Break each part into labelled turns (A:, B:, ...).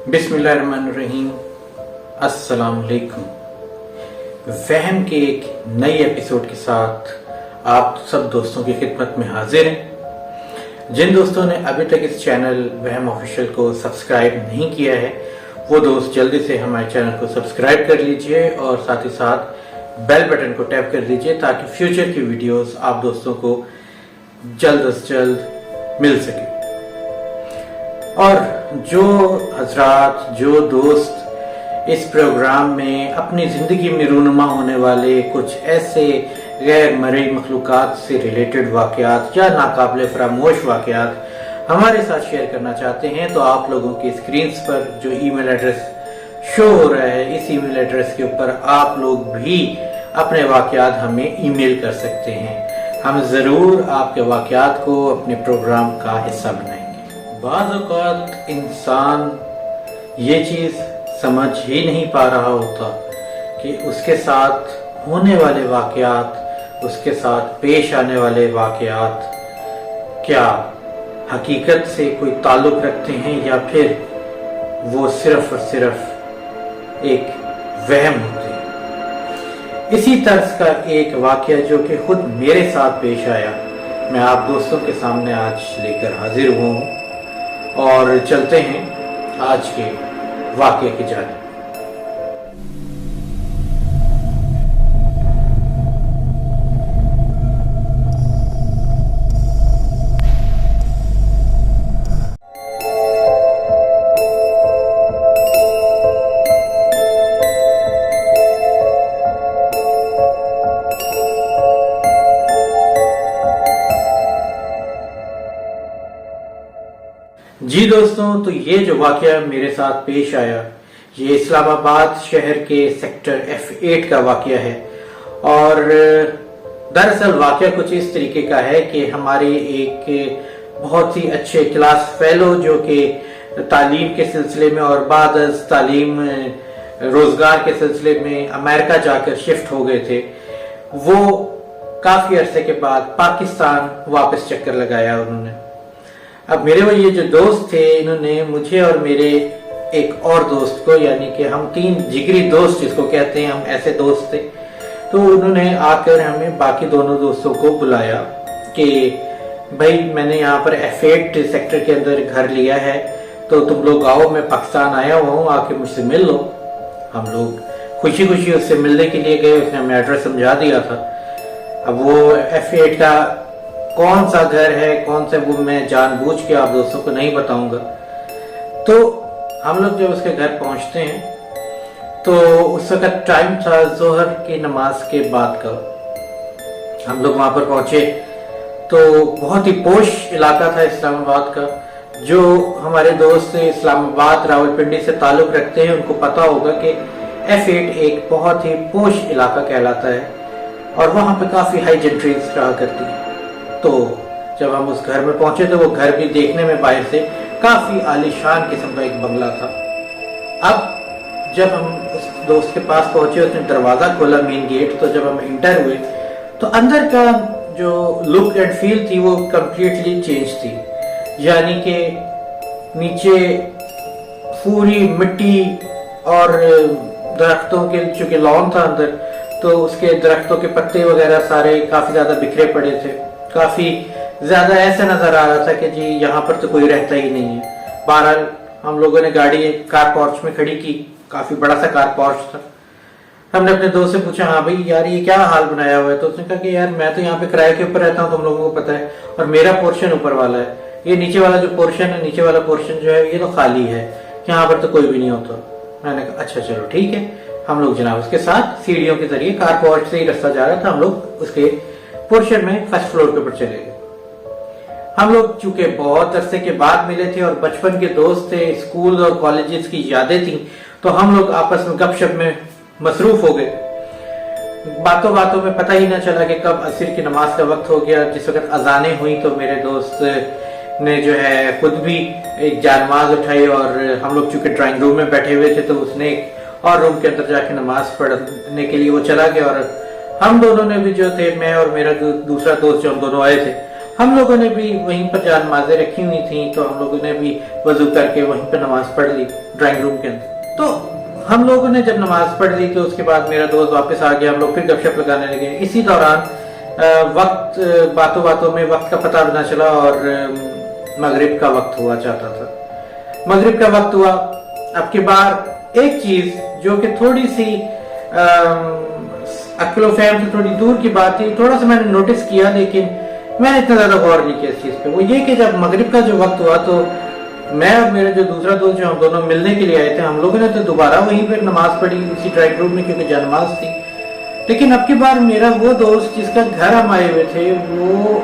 A: बिस्मिल्लाहिर्रहमानिर्रहीम। अस्सलाम वालेकुम। वहम के एक नई एपिसोड के साथ आप सब दोस्तों की खिदमत में हाजिर हैं। जिन दोस्तों ने अभी तक इस चैनल वहम ऑफिशियल को सब्सक्राइब नहीं किया है वो दोस्त जल्दी से हमारे चैनल को सब्सक्राइब कर लीजिए और साथ ही साथ बेल बटन को टैप कर दीजिए ताकि फ्यूचर की वीडियोस आप दोस्तों को जल्द से जल्द मिल सके। और जो हजरात, जो दोस्त इस प्रोग्राम में अपनी ज़िंदगी में रूनुमा होने वाले कुछ ऐसे गैर मरई मखलूक़ात से रिलेटेड वाक़यात या नाकाबिले फरामोश वाक़यात हमारे साथ शेयर करना चाहते हैं तो आप लोगों की स्क्रीन्स पर जो ईमेल एड्रेस शो हो रहा है, इस ईमेल एड्रेस के ऊपर आप लोग भी अपने वाक़यात हमें ईमेल कर सकते हैं। हम ज़रूर आपके वाक़यात को अपने प्रोग्राम का हिस्सा बनाएंगे। बाज़ औक़ात इंसान ये चीज़ समझ ही नहीं पा रहा होता कि उसके साथ होने वाले वाक़यात, उसके साथ पेश आने वाले वाक़यात क्या हकीकत से कोई ताल्लुक़ रखते हैं या फिर वो सिर्फ़ और सिर्फ एक वहम होते हैं। इसी तर्ज का एक वाक़या जो कि खुद मेरे साथ पेश आया, मैं आप दोस्तों के सामने आज लेकर हाजिर हुआ हूँ और चलते हैं आज के वाक़ये की जानिब। जी दोस्तों, तो ये जो वाक़या मेरे साथ पेश आया ये इस्लामाबाद शहर के सेक्टर F8 का वाक़या है। और दरअसल वाक़या कुछ इस तरीके का है कि हमारे एक बहुत ही अच्छे क्लास फेलो जो कि तालीम के सिलसिले में और बाद तालीम रोज़गार के सिलसिले में अमेरिका जाकर शिफ्ट हो गए थे, वो काफ़ी अरसे के बाद पाकिस्तान वापस चक्कर लगाया उन्होंने। अब मेरे वो ये जो दोस्त थे, इन्होंने मुझे और मेरे एक और दोस्त को, यानी कि हम तीन जिगरी दोस्त जिसको कहते हैं, हम ऐसे दोस्त थे, तो उन्होंने आकर हमें बाकी दोनों दोस्तों को बुलाया कि भाई मैंने यहाँ पर F8 सेक्टर के अंदर घर लिया है तो तुम लोग आओ, मैं पाकिस्तान आया हुआ हूँ, आके मुझसे मिल लो। हम लोग खुशी खुशी उससे मिलने के लिए गए। उसने हमें एड्रेस समझा दिया था। अब वो F8 का कौन सा घर है, कौन सा, वो मैं जानबूझ के आप दोस्तों को नहीं बताऊंगा। तो हम लोग जब उसके घर पहुंचते हैं तो उस वक्त टाइम था जोहर की नमाज के बाद का। हम लोग वहां पर पहुंचे तो बहुत ही पोश इलाका था इस्लामाबाद का। जो हमारे दोस्त इस्लामाबाद रावलपिंडी से ताल्लुक रखते हैं उनको पता होगा कि F8 एक बहुत ही पोश इलाका कहलाता है और वहां पे काफी हाई जेंट्रीज रहा करती है। तो जब हम उस घर में पहुंचे तो वो घर भी देखने में बाहर से काफी आलीशान किस्म का एक बंगला था। अब जब हम उस दोस्त के पास पहुंचे, उसने दरवाजा खोला, मेन गेट, तो जब हम इंटर हुए तो अंदर का जो लुक एंड फील थी वो कंप्लीटली चेंज थी। यानी कि नीचे पूरी मिट्टी और दरख्तों के, चूंकि लॉन था अंदर, तो उसके दरख्तों के पत्ते वगैरह सारे काफी ज्यादा बिखरे पड़े थे। काफी ज्यादा ऐसा नजर आ रहा था कि जी यहाँ पर तो कोई रहता ही नहीं है। बहरहाल हम लोगों ने गाड़ी कार पोर्च में खड़ी की, काफी बड़ा सा कार पोर्च था। हमने अपने दोस्त से पूछा, हाँ भाई यार ये क्या हाल बनाया हुआ है? तो उसने कहा कि यार मैं तो यहाँ पे किराए के ऊपर रहता हूँ, तुम लोगों को पता है, और मेरा पोर्शन ऊपर वाला है, ये नीचे वाला जो पोर्शन है, नीचे वाला पोर्शन जो है ये तो खाली है, यहाँ पर तो कोई भी नहीं होता। मैंने कहा अच्छा चलो ठीक है। हम लोग जनाब उसके साथ सीढ़ियों के जरिए कार पोर्च से ही रास्ता जा रहा था, हम लोग उसके पोर्शन में फर्स्ट फ्लोर के ऊपर चले गए। हम लोग चूंकि बहुत अरसे के बाद मिले थे और बचपन के दोस्त थे, स्कूल और कॉलेजेस की यादें थी, तो हम लोग आपस में गपशप में मसरूफ हो गए। बातों बातों में पता ही ना चला कि कब असर की नमाज का वक्त हो गया। जिस वक्त अजानें हुई तो मेरे दोस्त ने जो है खुद भी एक जानमाज उठाई और हम लोग चूंकि ड्राइंग रूम में बैठे हुए थे तो उसने एक और रूम के अंदर जाके नमाज पढ़ने के लिए वो चला गया और हम दोनों ने भी जो थे, मैं और मेरा दूसरा दोस्त जो हम दोनों आए थे, हम लोगों ने भी वहीं पर जहाँ नमाजें रखी हुई थी तो हम लोगों ने भी वजू करके वहीं पर नमाज पढ़ ली ड्राइंग रूम के अंदर। तो हम लोगों ने जब नमाज पढ़ ली तो उसके बाद मेरा दोस्त वापस आ गया, हम लोग फिर गपशप लगाने लगे। इसी दौरान वक्त बातों बातों में वक्त का पता भी ना चला और मगरिब का वक्त हुआ चाहता था। मगरिब का वक्त हुआ। अब की बार एक चीज जो कि थोड़ी सी अक्ल फहम से थोड़ी दूर की बात थी, थोड़ा सा मैंने नोटिस किया लेकिन मैंने इतना ज्यादा गौर नहीं किया इस चीज पे। वो ये कि जब मगरिब का जो वक्त हुआ तो मैं और मेरा जो दूसरा दोस्त जो हम दोनों मिलने के लिए आए थे, हम लोगों ने तो दोबारा वहीं पर नमाज पढ़ी उसी ड्राइंग रूम में क्योंकि जनमाज थी। लेकिन अब की बार मेरा वो दोस्त जिसका घर हम आए हुए थे, वो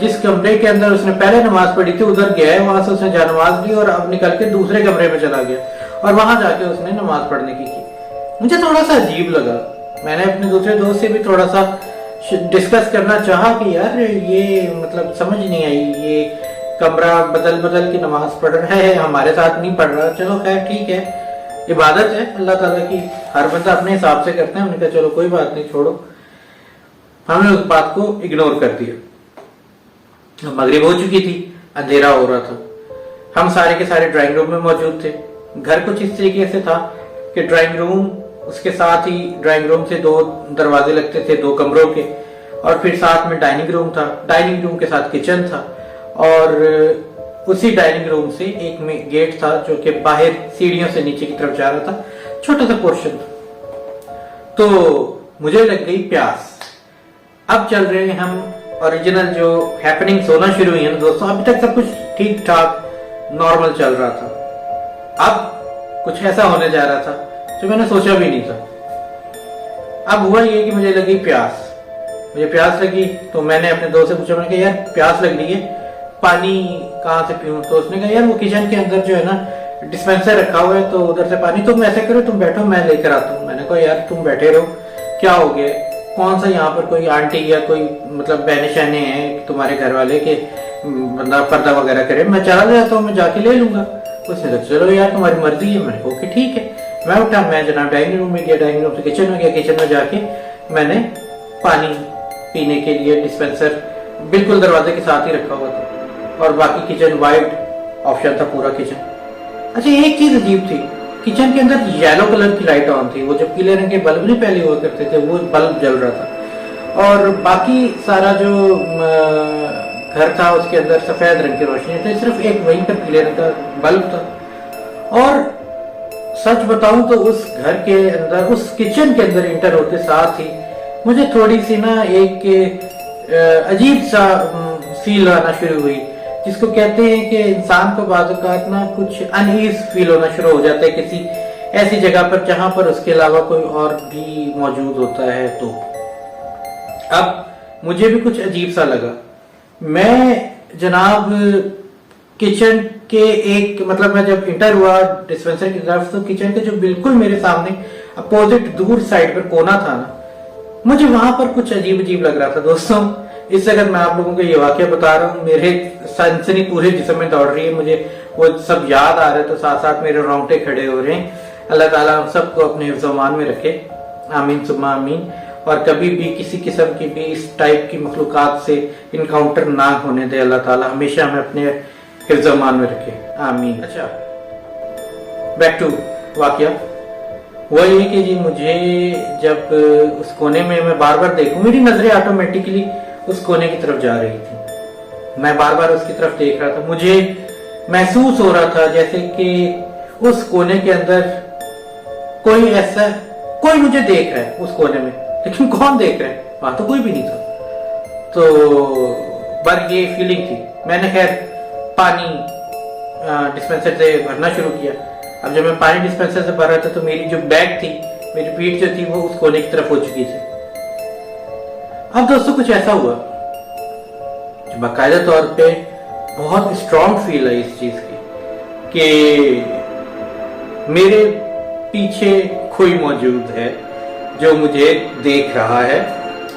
A: जिस कमरे के अंदर उसने पहले नमाज पढ़ी थी उधर गया है, वहां से उसने जनमाज ली और अब निकल के दूसरे कमरे में चला गया और वहां जाके उसने नमाज पढ़ने की। मुझे थोड़ा सा अजीब लगा। मैंने अपने दूसरे दोस्त से भी थोड़ा सा डिस्कस करना चाहा कि यार ये मतलब समझ नहीं आई, ये कमरा बदल बदल के नमाज पढ़ रहा है, हमारे साथ नहीं पढ़ रहा। चलो खैर ठीक है, इबादत है अल्लाह ताला की, हर बंदा अपने हिसाब से करते हैं। उन्होंने कहा चलो कोई बात नहीं, छोड़ो। हमने उस बात को इग्नोर कर दिया। मगरिब हो चुकी थी, अंधेरा हो रहा था। हम सारे के सारे ड्राइंग रूम में मौजूद थे। घर कुछ इस तरीके से था कि ड्राइंग रूम, उसके साथ ही ड्राइंग रूम से 2 दरवाजे लगते थे 2 कमरों के, और फिर साथ में डाइनिंग रूम था। डाइनिंग रूम के साथ किचन था और उसी डाइनिंग रूम से एक में गेट था जो कि बाहर सीढ़ियों से नीचे की तरफ जा रहा था, छोटा सा पोर्शन था। तो मुझे लग गई प्यास। अब चल रहे हैं हम ओरिजिनल जो हैपनिंग्स होना शुरू हुई है दोस्तों। अभी तक सब कुछ ठीक ठाक नॉर्मल चल रहा था, अब कुछ ऐसा होने जा रहा था जो मैंने सोचा भी नहीं था। अब हुआ ये कि मुझे लगी प्यास। मुझे प्यास लगी तो मैंने अपने दोस्त से पूछा, मैंने कहा यार प्यास लग रही है, पानी कहाँ से पीऊं? तो उसने कहा यार वो किचन के अंदर जो है ना डिस्पेंसर रखा हुआ है तो उधर से पानी, तुम ऐसे करो तुम बैठो मैं लेकर आता हूँ। मैंने कहा यार तुम बैठे रहो, क्या हो गया, कौन सा यहाँ पर कोई आंटी या कोई मतलब बहने शहने हैं तुम्हारे घर वाले के बंदा पर्दा वगैरह करे, मैं चला जाता हूँ, मैं जाके ले लूंगा। उसने कहा चलो यार तुम्हारी मर्जी है। मैंने कहा ओके ठीक है। मैं उठा, मैं जनाब डाइनिंग रूम में गया, डाइनिंग रूम से किचन में गया, किचन में जाके मैंने पानी पीने के लिए डिस्पेंसर बिल्कुल दरवाजे के साथ ही रखा हुआ था और बाकी किचन वाइट ऑप्शन था पूरा किचन। अच्छा एक चीज अजीब थी, किचन के अंदर येलो कलर की लाइट ऑन थी, वो जो पीले रंग के बल्ब नहीं पहले हुआ करते थे वो बल्ब जल रहा था, और बाकी सारा जो घर था उसके अंदर सफेद रंग की रोशनी थी, सिर्फ एक वहीं पर पीले रंग का बल्ब था। और सच बताऊं तो उस घर के अंदर, उस किचन के अंदर इंटर होते साथ ही मुझे थोड़ी सी ना एक अजीब सा फील आना शुरू हुई, जिसको कहते हैं कि इंसान को बाज़ औक़ात ना कुछ अनईज फील होना शुरू हो जाता है किसी ऐसी जगह पर जहां पर उसके अलावा कोई और भी मौजूद होता है। तो अब मुझे भी कुछ अजीब सा लगा। मैं जनाब किचन के एक मतलब मैं जब इंटर हुआ डिस्पेंसर की तरफ, तो किचन के जो बिल्कुल मेरे सामने अपोजिट दूर साइड पर कोना था ना, मुझे वहां पर कुछ अजीब अजीब लग रहा था दोस्तों। इस जगह मैं आप लोगों को ये वाकया बता रहा हूँ, मेरे सनसनी पूरे जिस्म में दौड़ रही है, मुझे वो सब याद आ रहा है, तो साथ साथ मेरे रोंगटे खड़े हो रहे हैं। अल्लाह ताला हम सबको अपने हिफ्ज़-ओ-मान में रखे, आमीन सुम्मा आमीन। और कभी भी किसी किस्म की भी इस टाइप की मखलूकात से इनकाउंटर ना होने दे अल्लाह ताला, हमेशा हमें अपने हिफ्ज़-ओ-मान में रखे, आमीन। अच्छा बैक टू वाकया। हुआ ये कि जी मुझे जब उस कोने में मैं बार बार देखूं, मेरी नजरें ऑटोमेटिकली उस कोने की तरफ जा रही थी, मैं बार बार उसकी तरफ देख रहा था। मुझे महसूस हो रहा था जैसे कि उस कोने के अंदर कोई ऐसा, कोई मुझे देख रहा है उस कोने में, लेकिन कौन देख रहा है, वहां तो कोई भी नहीं था। तो पर ये फीलिंग थी। मैंने खैर पानी डिस्पेंसर से भरना शुरू किया। अब जब मैं पानी डिस्पेंसर से भर रहा था तो मेरी जो बैग थी, मेरी पीठ जो थी वो उस कोने की तरफ हो चुकी थी। अब दोस्तों कुछ ऐसा हुआ जो बाकायदा तौर पे बहुत स्ट्रॉन्ग फील है इस चीज की कि मेरे पीछे कोई मौजूद है जो मुझे देख रहा है,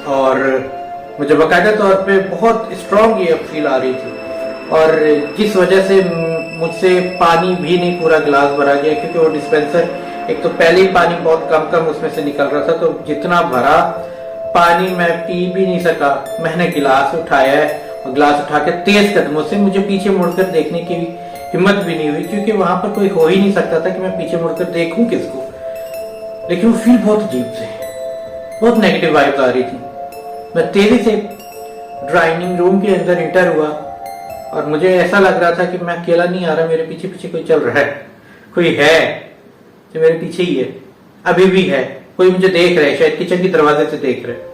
A: और मुझे बाकायदा तौर पे बहुत स्ट्रॉन्ग ये फील आ रही थी। और जिस वजह से मुझसे पानी भी नहीं पूरा गिलास भरा गया, क्योंकि वो डिस्पेंसर एक तो पहले ही पानी बहुत कम कम उसमें से निकल रहा था, तो जितना भरा पानी मैं पी भी नहीं सका। मैंने गिलास उठाया है ग्लास उठा के तेज कदमों से, मुझे पीछे मुड़कर देखने की हिम्मत भी नहीं हुई क्योंकि वहां पर कोई हो ही नहीं सकता था कि मैं पीछे मुड़कर देखूं किसको। लेकिन वो फील बहुत अजीब से, बहुत नेगेटिव वाइब्स आ रही थी। मैं तेजी से ड्राइनिंग रूम के अंदर इंटर हुआ और मुझे ऐसा लग रहा था कि मैं अकेला नहीं आ रहा, मेरे पीछे पीछे कोई चल रहा है, कोई है जो मेरे पीछे ही है, अभी भी है, कोई मुझे देख रहा है, शायद किचन के दरवाजे से देख रहा है।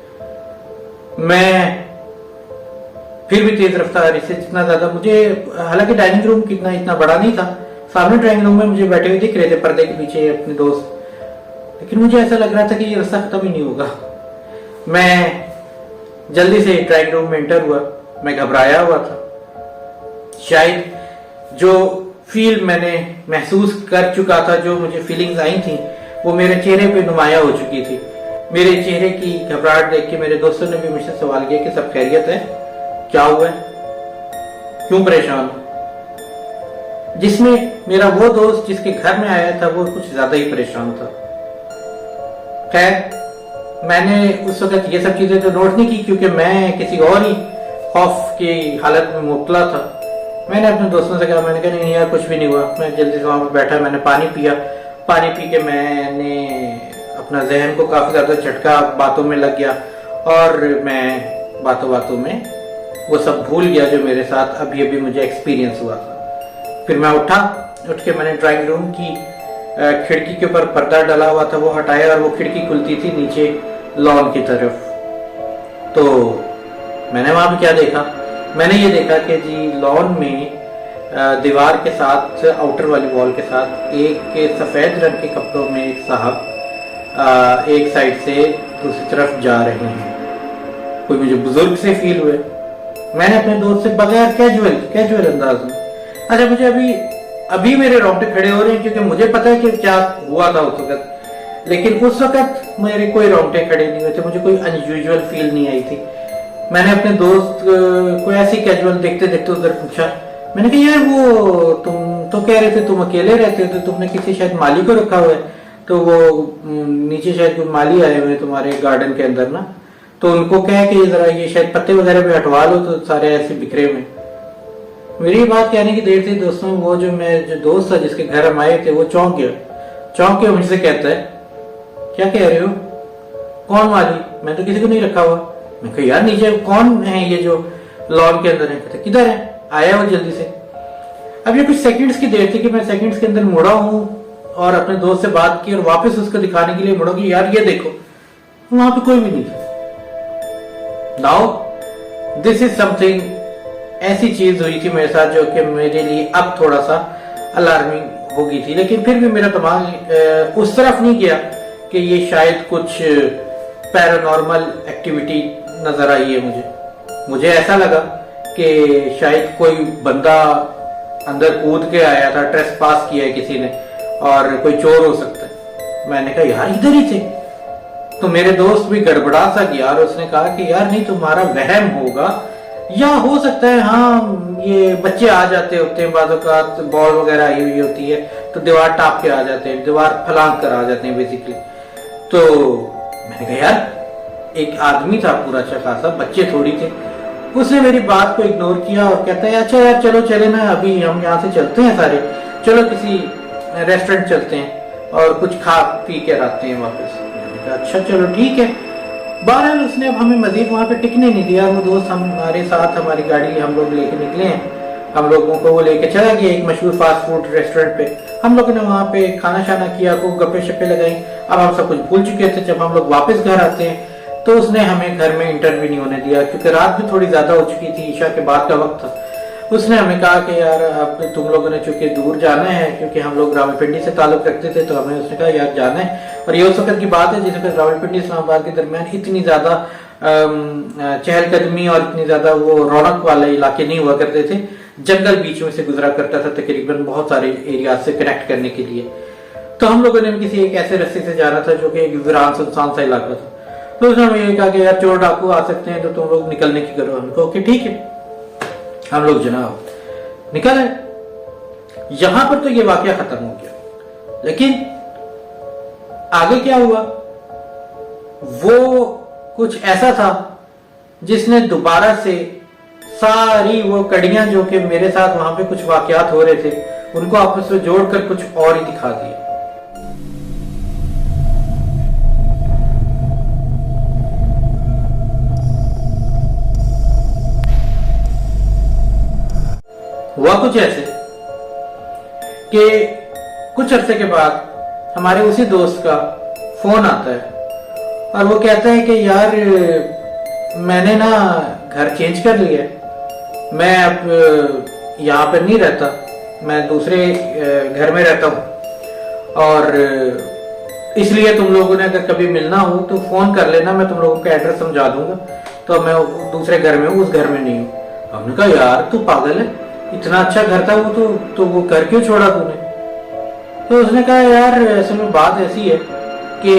A: मैं फिर भी तेज रफ्तार से, जितना ज्यादा मुझे, हालांकि डाइनिंग रूम कितना इतना बड़ा नहीं था, सामने ड्राइंग रूम में मुझे बैठे हुए दिख रहे थे पर्दे के पीछे अपने दोस्त, लेकिन मुझे ऐसा लग रहा था कि ये रास्ता खत्म ही नहीं होगा। मैं जल्दी से ड्राइंग रूम में एंटर हुआ। मैं घबराया हुआ था, शायद जो फील मैंने महसूस कर चुका था, जो मुझे फीलिंग्स आई थी, वो मेरे चेहरे पे नुमाया हो चुकी थी। मेरे चेहरे की घबराहट देख के मेरे दोस्तों ने भी मुझसे सवाल किया कि सब खैरियत है, क्या हुआ है, क्यों परेशान हो। जिसमें मेरा वो दोस्त जिसके घर में आया था वो कुछ ज्यादा ही परेशान था। खैर, मैंने उस वक्त ये सब चीजें तो नोट नहीं की क्योंकि मैं किसी और ही खौफ की हालत में मुबतला था। मैंने अपने दोस्तों से कहा, मैंने कहा नहीं यार कुछ भी नहीं हुआ। मैं जल्दी से वहां पर बैठा, मैंने पानी पिया। पानी पी के मैंने अपना जहन को काफी ज्यादा झटका, बातों में लग गया और मैं बातों बातों में वो सब भूल गया जो मेरे साथ अभी अभी मुझे एक्सपीरियंस हुआ था। फिर मैं उठ के मैंने ड्राइंग रूम की खिड़की के ऊपर पर्दा डला हुआ था वो हटाया और वो खिड़की खुलती थी नीचे लॉन की तरफ। तो मैंने वहां पे क्या देखा, मैंने ये देखा कि जी लॉन में दीवार के साथ, आउटर वाली वॉल के साथ, एक सफेद रंग के कपड़ों में एक साहब एक साइड से दूसरी तरफ जा रहे हैं। कोई मुझे बुजुर्ग से फील हुए। मैंने अपने दोस्त से बगैर कैजुअल अंदाज में, अच्छा मुझे अभी मेरे रोंगटे खड़े हो रहे हैं क्योंकि मुझे पता है कि क्या हुआ था उस वक्त, लेकिन उस वक्त मेरे कोई रोंगटे खड़े नहीं हुए थे, मुझे कोई अनयूजुअल फील नहीं आई थी। मैंने अपने दोस्त को ऐसे कैजुअल देखते देखते उधर पूछा, मैंने कहा यार वो तुम तो कह रहे थे तुम अकेले रहते हो, तो तुमने किसी शायद माली को रखा हुआ है, तो वो नीचे शायद कोई माली आए हुए तुम्हारे गार्डन के अंदर ना, तो उनको कह के जरा ये शायद पत्ते वगैरह भी हटवा लो, तो सारे ऐसे बिखरे हुए। मेरी बात कहने की देर थी दोस्तों, वो जो दोस्त था जिसके घर हम आए थे वो चौंक के मुझसे कहता है, क्या कह रहे हो, कौन माली, मैं तो किसी को नहीं रखा हुआ। मैं कहा यार नीचे कौन है ये जो लॉन के अंदर है, कहते किधर है, आया वो जल्दी से। अब ये कुछ सेकंड्स की देर थी कि मैं सेकंड्स के अंदर मुड़ा हूं और अपने दोस्त से बात की और वापस उसको दिखाने के लिए मुड़ा कि यार ये देखो, वहां पे कोई भी नहीं था। नाउ दिस इज समथिंग, ऐसी चीज हुई थी मेरे साथ जो कि मेरे लिए अब थोड़ा सा अलार्मिंग हो गई थी, लेकिन फिर भी मेरा दिमाग उस तरफ नहीं गया कि ये शायद कुछ पैरानॉर्मल एक्टिविटी नजर आई है। मुझे ऐसा लगा कि शायद कोई बंदा अंदर कूद के आया था, ट्रेस पास किया है किसी ने और कोई चोर हो सकता है। मैंने कहा यार इधर ही थे, तो मेरे दोस्त भी गड़बड़ा सा गया और उसने कहा कि यार नहीं तुम्हारा वहम होगा, या हो सकता है हाँ ये बच्चे आ जाते होते हैं, बाजों का बॉल वगैरह आई हुई होती है तो दीवार टाप के आ जाते हैं, दीवार फलांग कर आ जाते हैं बेसिकली। तो मैंने कहा यार एक आदमी था पूरा अच्छा खासा, बच्चे थोड़ी थे। उसने मेरी बात को इग्नोर किया और कहता है अच्छा यार चलो चले ना, अभी हम यहाँ से चलते हैं सारे, चलो किसी रेस्टोरेंट चलते हैं और कुछ खा पी के आते हैं वापस। मैंने कहा अच्छा चलो ठीक है। बहरहाल उसने अब हमें मजीद वहां पे टिकने नहीं दिया। वो दोस्त हमारे साथ, हमारी गाड़ी हम लोग लेके निकले हैं, हम लोगों को वो लेके चला गया एक मशहूर फास्ट फूड रेस्टोरेंट पे। हम लोगों ने वहां पे खाना शाना किया, खूब गप्पे शप्पे लगाई। अब हम सब कुछ भूल चुके थे। जब हम लोग वापस घर आते हैं तो उसने हमें घर में इंटर भी नहीं होने दिया क्योंकि रात भी थोड़ी ज्यादा हो चुकी थी, ईशा के बाद का वक्त था। उसने हमें कहा कि यार अब तुम लोगों ने चूंकि दूर जाना है, क्योंकि हम लोग रावलपिंडी से ताल्लुक रखते थे, तो हमें उसने कहा यार जाना है। और ये उस वक्त की बात है जिस वक्त रावलपिंडी इस्लामाबाद के दरमियान इतनी ज्यादा चहलकदमी और इतनी ज्यादा वो रौनक वाले इलाके नहीं हुआ करते थे। जंगल बीच में से गुजरा करता था तकरीबन बहुत सारे एरिया से कनेक्ट करने के लिए। तो हम लोगों ने किसी एक ऐसे रास्ते से जाना था जो कि एक वीरान सुनसान सा इलाका था। तो उसने हमें ये कहा कि यार चोर डाकू आ सकते हैं तो तुम लोग निकलने की करो। हमको ओके ठीक है, हम लोग जनाब निकल आए। यहां पर तो ये वाकया खत्म हो गया, लेकिन आगे क्या हुआ वो कुछ ऐसा था जिसने दोबारा से सारी वो कड़ियां जो कि मेरे साथ वहां पे कुछ वाकयात हो रहे थे उनको आपस में जोड़कर कुछ और ही दिखा दिया। हुआ कुछ ऐसे कि कुछ अरसे के बाद हमारे उसी दोस्त का फोन आता है और वो कहता है कि यार मैंने ना घर चेंज कर लिया है, मैं अब यहाँ पर नहीं रहता, मैं दूसरे घर में रहता हूँ और इसलिए तुम लोगों ने अगर कभी मिलना हो तो फोन कर लेना, मैं तुम लोगों को एड्रेस समझा दूंगा। तो मैं दूसरे घर में हूँ, उस घर में नहीं हूँ। हमने कहा यार तू पागल है, इतना अच्छा घर था वो, तो वो घर क्यों छोड़ा तूने? तो उसने कहा यार असल में बात ऐसी है कि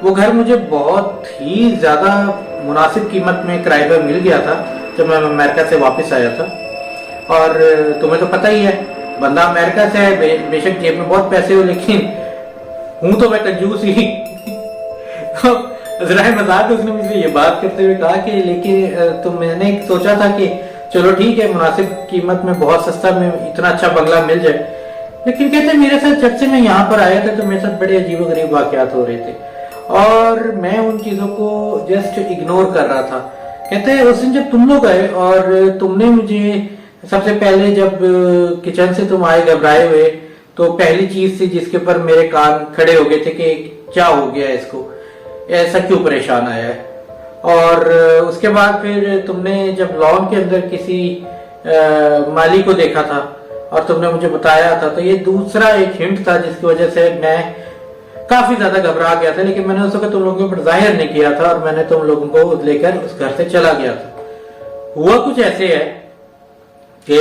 A: वो घर मुझे बहुत ही ज्यादा मुनासिब कीमत में किराए पर मिल गया था जब मैं अमेरिका से वापस आया था। और तुम्हें तो पता ही है बंदा अमेरिका से है, बेशक जेब में बहुत पैसे हो लेकिन हूं तो मैं कंजूस ही। तो जरा मजाक उसने मुझसे ये बात करते हुए कहा कि लेकिन तो मैंने सोचा था कि चलो ठीक है मुनासिब कीमत में बहुत सस्ता में इतना अच्छा बंगला मिल जाए, लेकिन कहते मेरे साथ जब से मैं यहाँ पर आया था तो मेरे साथ बड़े अजीब गरीब वाकयात हो रहे थे और मैं उन चीजों को जस्ट इग्नोर कर रहा था। कहते हैं उस दिन जब तुम लोग आए और तुमने मुझे सबसे पहले जब किचन से तुम आए घबराए हुए, तो पहली चीज थी जिसके ऊपर मेरे कान खड़े हो गए थे कि क्या हो गया इसको, ऐसा क्यों परेशान आया है। और उसके बाद फिर तुमने जब लॉन के अंदर किसी माली को देखा था और तुमने मुझे बताया था, तो ये दूसरा एक हिंट था जिसकी वजह से मैं काफी ज्यादा घबरा गया था, लेकिन मैंने उस वक्त तुम लोगों पर जाहिर नहीं किया था और मैंने तुम लोगों को लेकर उस घर से चला गया था। हुआ कुछ ऐसे है कि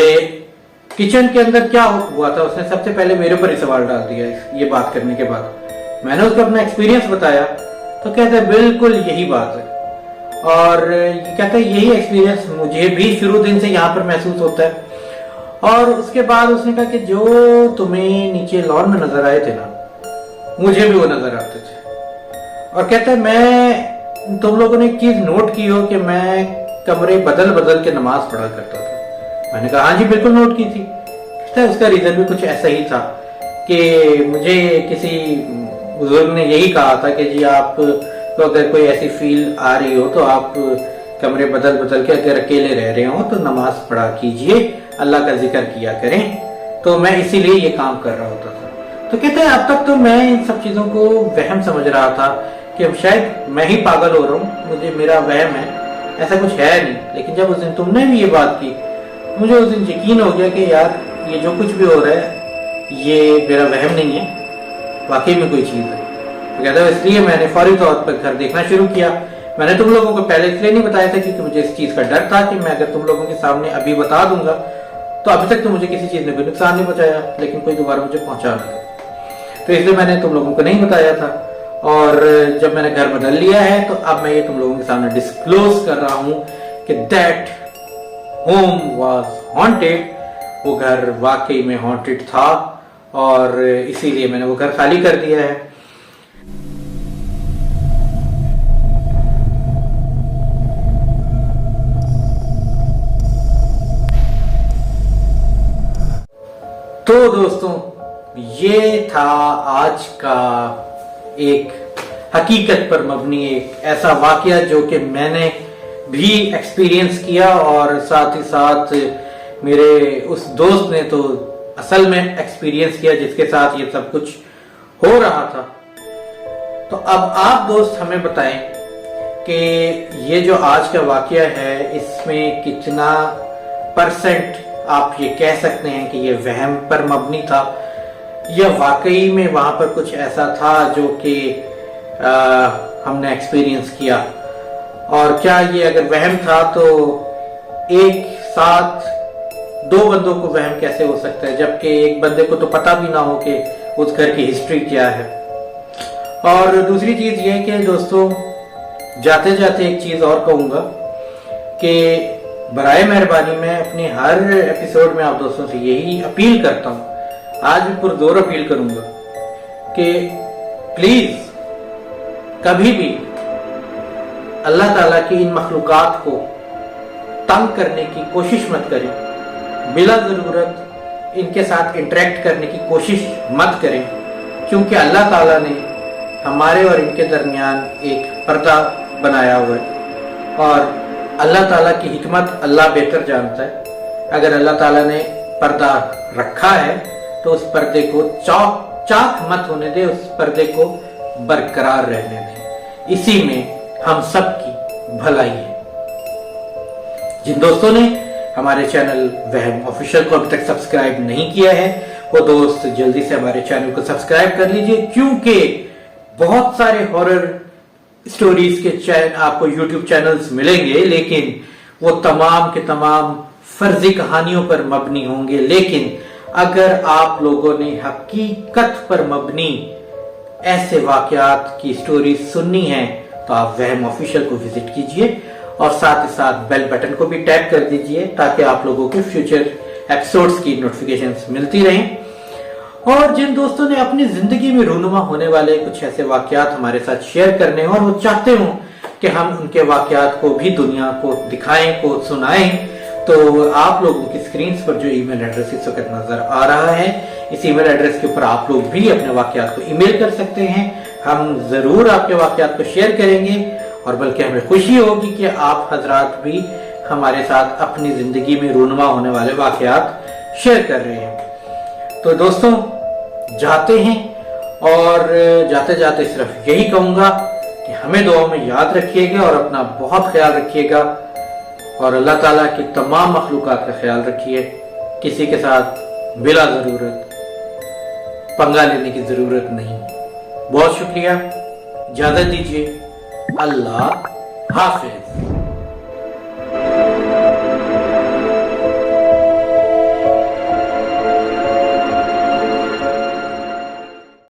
A: किचन के अंदर क्या हुआ था, उसने सबसे पहले मेरे ऊपर ही सवाल डाल दिया। ये बात करने के बाद मैंने उसको अपना एक्सपीरियंस बताया तो कहते हैं बिल्कुल यही बात है, और कहते हैं यही एक्सपीरियंस मुझे भी शुरू दिन से यहाँ पर महसूस होता है। और उसके बाद उसने कहा कि जो तुम्हें नीचे लॉन में नजर आए थे ना, मुझे भी वो नजर आते थे। और कहते हैं मैं तुम लोगों ने एक चीज नोट की हो कि मैं कमरे बदल बदल के नमाज पढ़ा करता था। मैंने कहा हाँ जी बिल्कुल नोट की थी। कहता है उसका रीजन भी कुछ ऐसा ही था कि मुझे किसी बुजुर्ग ने यही कहा था कि जी आप तो अगर कोई ऐसी फील आ रही हो तो आप कमरे बदल बदल के अगर अकेले रह रहे हो तो नमाज पढ़ा कीजिए, अल्लाह का जिक्र किया करें। तो मैं इसीलिए ये काम कर रहा होता था। तो कहते हैं अब तक तो मैं इन सब चीजों को वहम समझ रहा था कि शायद मैं ही पागल हो रहा हूँ, मुझे मेरा वहम है, ऐसा कुछ है नहीं। लेकिन जब उस दिन तुमने भी ये बात की, मुझे उस दिन यकीन हो गया कि यार ये जो कुछ भी हो रहा है ये मेरा वहम नहीं है, वाकई में कोई चीज है। तो कहता है इसलिए मैंने फौरी तौर पर घर देखना शुरू किया। मैंने तुम लोगों को पहले इसलिए नहीं बताया था क्योंकि मुझे इस चीज का डर था कि मैं अगर तुम लोगों के सामने अभी बता दूंगा तो अभी तक तो मुझे किसी चीज ने कोई नुकसान नहीं पहुंचाया, लेकिन कोई दोबारा मुझे पहुंचा नहीं। तो इसलिए मैंने तुम लोगों को नहीं बताया था। और जब मैंने घर बदल लिया है तो अब मैं ये तुम लोगों के सामने डिस्क्लोज कर रहा हूं कि दैट होम वाज हॉन्टेड। वो घर वाकई में हॉन्टेड था और इसीलिए मैंने वो घर खाली कर दिया है। तो दोस्तों ये था आज का एक हकीकत पर मबनी एक ऐसा वाकया जो कि मैंने भी एक्सपीरियंस किया और साथ ही साथ मेरे उस दोस्त ने तो असल में एक्सपीरियंस किया जिसके साथ ये सब कुछ हो रहा था। तो अब आप दोस्त हमें बताएं कि ये जो आज का वाकया है इसमें कितना परसेंट आप ये कह सकते हैं कि ये वहम पर मबनी था या वाकई में वहां पर कुछ ऐसा था जो कि हमने एक्सपीरियंस किया। और क्या ये अगर वहम था तो एक साथ दो बंदों को वहम कैसे हो सकता है, जबकि एक बंदे को तो पता भी ना हो कि उस घर की हिस्ट्री क्या है। और दूसरी चीज ये कि दोस्तों जाते जाते एक चीज और कहूंगा कि बराए मेहरबानी मैं अपनी हर एपिसोड में आप दोस्तों से यही अपील करता हूं, आज भी पुरजोर अपील करूंगा कि प्लीज कभी भी अल्लाह ताला की इन मखलूकात को तंग करने की कोशिश मत करें, बिला ज़रूरत इनके साथ इंटरेक्ट करने की कोशिश मत करें, क्योंकि अल्लाह ताला ने हमारे और इनके दरमियान एक पर्दा बनाया हुआ है और अल्लाह ताला की हिकमत अल्लाह बेहतर जानता है। अगर अल्लाह ताला ने पर्दा रखा है तो उस पर्दे को चाक मत होने दे, उस पर्दे को बरकरार रहने दें। इसी में हम सब की भलाई है। जिन दोस्तों ने हमारे चैनल वहम ऑफिशियल को अभी तक सब्सक्राइब नहीं किया है, वो दोस्त जल्दी से हमारे चैनल को सब्सक्राइब कर लीजिए, क्योंकि बहुत सारे हॉरर स्टोरीज के आपको यूट्यूब चैनल्स मिलेंगे, लेकिन वो तमाम के तमाम फर्जी कहानियों पर मबनी होंगे। लेकिन अगर आप लोगों ने हकीकत पर मबनी ऐसे वाकयात की स्टोरी सुननी है तो आप वहम ऑफिशियल को विजिट कीजिए और साथ ही साथ बेल बटन को भी टैप कर दीजिए, ताकि आप लोगों को फ्यूचर एपिसोड्स की नोटिफिकेशंस मिलती रहें। और जिन दोस्तों ने अपनी जिंदगी में रूनुमा होने वाले कुछ ऐसे वाकयात हमारे साथ शेयर करने हो और वो चाहते हो कि हम उनके वाकयात को भी दुनिया को दिखाएं, को सुनाएं, तो आप लोगों की स्क्रीन पर जो ईमेल एड्रेस इस वक्त नजर आ रहा है, इस ईमेल एड्रेस के ऊपर आप लोग भी अपने वाकयात को ईमेल कर सकते हैं। हम जरूर आपके वाकयात को शेयर करेंगे और बल्कि हमें खुशी होगी कि आप हजरात भी हमारे साथ अपनी जिंदगी में रूनुमा होने वाले वाकयात शेयर कर रहे हैं। तो दोस्तों जाते हैं, और जाते जाते सिर्फ यही कहूंगा कि हमें दुआ में याद रखिएगा और अपना बहुत ख्याल रखिएगा, और अल्लाह ताला की तमाम मखलूकात का ख्याल रखिए। किसी के साथ बिला जरूरत पंगा लेने की जरूरत नहीं। बहुत शुक्रिया, इजाजत दीजिए, अल्लाह हाफिज।